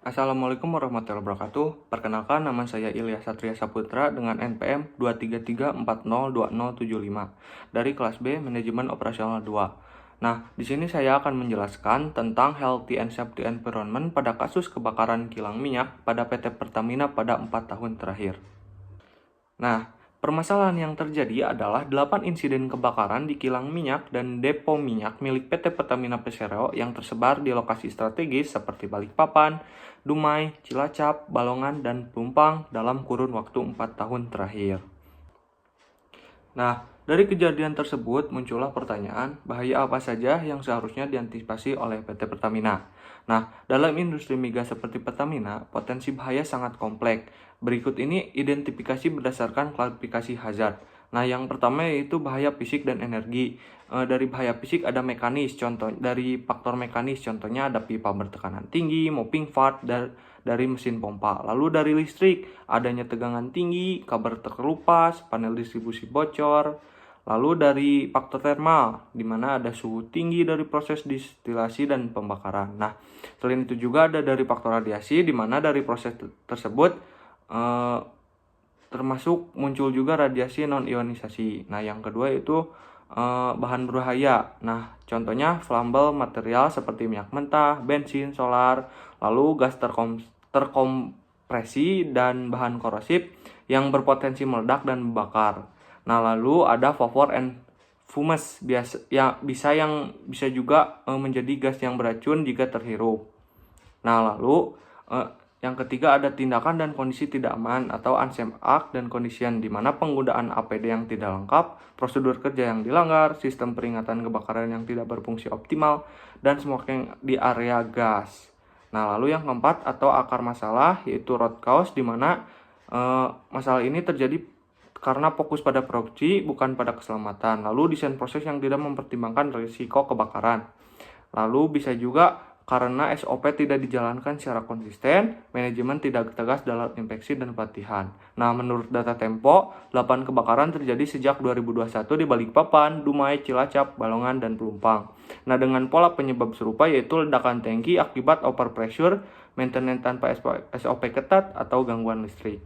Assalamualaikum warahmatullahi wabarakatuh. Perkenalkan, nama saya Ilyas Satria Saputra dengan NPM 233402075 dari kelas B Manajemen Operasional 2. Nah, di sini saya akan menjelaskan tentang Healthy and Safety Environment pada kasus kebakaran kilang minyak pada PT Pertamina pada 4 tahun terakhir. Nah, permasalahan yang terjadi adalah 8 insiden kebakaran di kilang minyak dan depo minyak milik PT Pertamina Persero yang tersebar di lokasi strategis seperti Balikpapan, Dumai, Cilacap, Balongan, dan Pelumpang dalam kurun waktu 4 tahun terakhir. Nah, dari kejadian tersebut muncullah pertanyaan, bahaya apa saja yang seharusnya diantisipasi oleh PT Pertamina? Nah, dalam industri migas seperti Pertamina, potensi bahaya sangat kompleks. Berikut ini identifikasi berdasarkan klasifikasi hazard. Nah, yang pertama yaitu bahaya fisik dan energi. Dari bahaya fisik ada mekanis, contoh dari faktor mekanis, contohnya ada pipa bertekanan tinggi, mopping valve dari mesin pompa. Lalu dari listrik, adanya tegangan tinggi, kabel terkelupas, panel distribusi bocor. Lalu dari faktor termal, di mana ada suhu tinggi dari proses distilasi dan pembakaran. Nah, selain itu juga ada dari faktor radiasi, di mana dari proses tersebut termasuk muncul juga radiasi non-ionisasi. Nah, yang kedua itu bahan berbahaya. Nah, contohnya flammable material seperti minyak mentah, bensin, solar, lalu gas terkompresi dan bahan korosif yang berpotensi meledak dan membakar. Nah, lalu ada vapor and fumes bisa juga menjadi gas yang beracun jika terhirup. Nah, lalu yang ketiga ada tindakan dan kondisi tidak aman atau unsafe act dan condition, di mana penggunaan APD yang tidak lengkap, prosedur kerja yang dilanggar, sistem peringatan kebakaran yang tidak berfungsi optimal, dan smoking di area gas. Nah, lalu yang keempat atau akar masalah yaitu root cause, di mana masalah ini terjadi karena fokus pada produksi bukan pada keselamatan. Lalu desain proses yang tidak mempertimbangkan risiko kebakaran. Lalu bisa juga karena SOP tidak dijalankan secara konsisten, manajemen tidak tegas dalam inspeksi dan pelatihan. Nah, menurut data Tempo, 8 kebakaran terjadi sejak 2021 di Balikpapan, Dumai, Cilacap, Balongan, dan Pelumpang. Nah, dengan pola penyebab serupa yaitu ledakan tangki akibat overpressure, maintenance tanpa SOP ketat, atau gangguan listrik.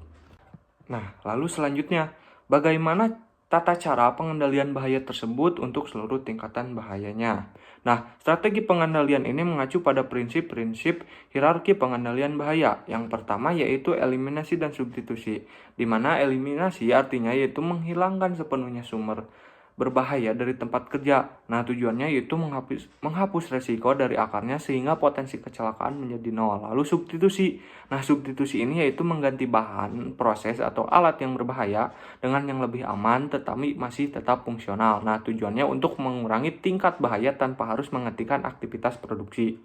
Nah, lalu selanjutnya, bagaimana tata cara pengendalian bahaya tersebut untuk seluruh tingkatan bahayanya? Nah, strategi pengendalian ini mengacu pada prinsip-prinsip hierarki pengendalian bahaya. Yang pertama yaitu eliminasi dan substitusi, di mana eliminasi artinya yaitu menghilangkan sepenuhnya sumber berbahaya dari tempat kerja. Nah, tujuannya yaitu menghapus resiko dari akarnya sehingga potensi kecelakaan menjadi nol. Lalu substitusi. Nah, substitusi ini yaitu mengganti bahan, proses, atau alat yang berbahaya dengan yang lebih aman tetapi masih tetap fungsional. Nah, tujuannya untuk mengurangi tingkat bahaya tanpa harus menghentikan aktivitas produksi.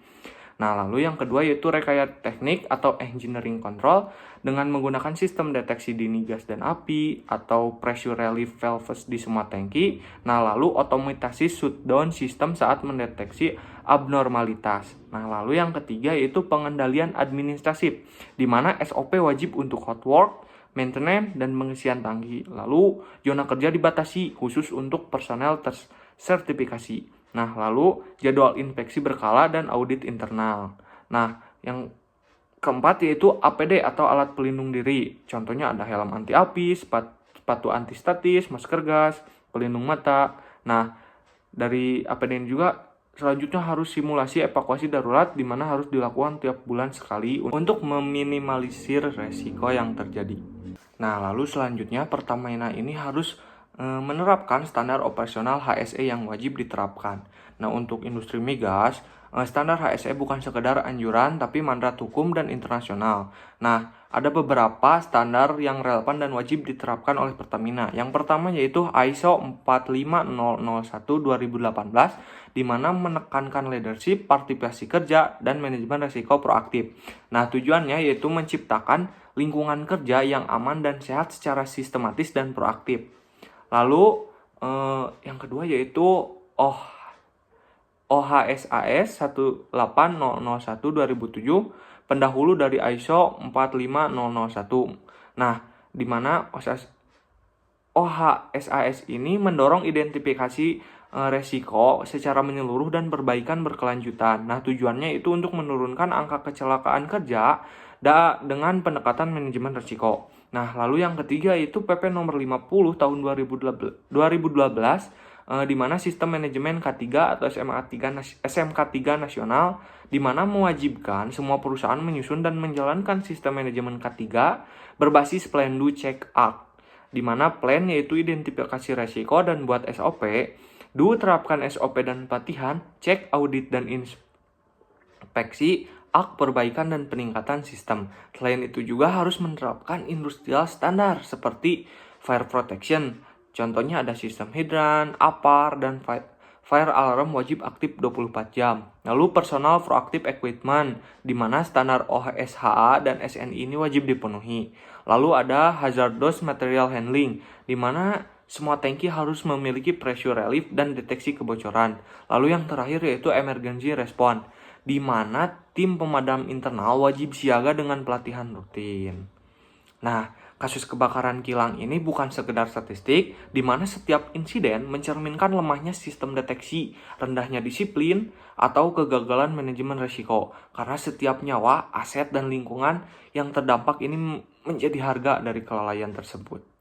Nah, lalu yang kedua yaitu rekayasa teknik atau engineering control dengan menggunakan sistem deteksi dini gas dan api atau pressure relief valves di semua tangki. Nah, lalu otomatisasi shutdown sistem saat mendeteksi abnormalitas. Nah, lalu yang ketiga yaitu pengendalian administratif, di mana SOP wajib untuk hot work, maintenance, dan pengisian tangki. Lalu zona kerja dibatasi khusus untuk personel tersertifikasi. Nah, lalu jadwal inspeksi berkala dan audit internal. Nah, yang keempat yaitu APD atau alat pelindung diri. Contohnya ada helm anti api, sepatu anti statis, masker gas, pelindung mata. Nah, dari APD ini juga selanjutnya harus simulasi evakuasi darurat, di mana harus dilakukan tiap bulan sekali untuk meminimalisir resiko yang terjadi. Nah, lalu selanjutnya Pertamina ini harus menerapkan standar operasional HSE yang wajib diterapkan. Nah, untuk industri migas, standar HSE bukan sekedar anjuran tapi mandat hukum dan internasional. Nah, ada beberapa standar yang relevan dan wajib diterapkan oleh Pertamina. Yang pertama yaitu ISO 45001-2018, di mana menekankan leadership, partisipasi kerja, dan manajemen risiko proaktif. Nah, tujuannya yaitu menciptakan lingkungan kerja yang aman dan sehat secara sistematis dan proaktif. Lalu yang kedua yaitu OHSAS 18001-2007, pendahulu dari ISO 45001. Nah, di mana OHSAS ini mendorong identifikasi resiko secara menyeluruh dan perbaikan berkelanjutan. Nah, tujuannya itu untuk menurunkan angka kecelakaan kerja dengan pendekatan manajemen resiko. Nah, lalu yang ketiga itu PP nomor 50 tahun 2012 di mana sistem manajemen K3 atau SMK3 nasional di mana mewajibkan semua perusahaan menyusun dan menjalankan sistem manajemen K3 berbasis Plan Do Check Act, di mana plan yaitu identifikasi resiko dan buat SOP, Do terapkan SOP dan pelatihan, cek, audit, dan inspeksi, Act perbaikan dan peningkatan sistem. Selain itu juga harus menerapkan industrial standar seperti fire protection. Contohnya ada sistem hidran, APAR, dan fire alarm wajib aktif 24 jam. Lalu personal proactive equipment, di mana standar OSHA dan SNI ini wajib dipenuhi. Lalu ada hazardous material handling, di mana semua tangki harus memiliki pressure relief dan deteksi kebocoran. Lalu yang terakhir yaitu emergency response, di mana tim pemadam internal wajib siaga dengan pelatihan rutin. Nah, kasus kebakaran kilang ini bukan sekedar statistik, di mana setiap insiden mencerminkan lemahnya sistem deteksi, rendahnya disiplin, atau kegagalan manajemen risiko. Karena setiap nyawa, aset, dan lingkungan yang terdampak ini menjadi harga dari kelalaian tersebut.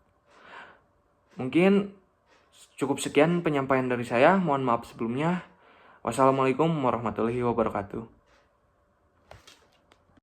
Mungkin cukup sekian penyampaian dari saya. Mohon maaf sebelumnya. Wassalamualaikum warahmatullahi wabarakatuh.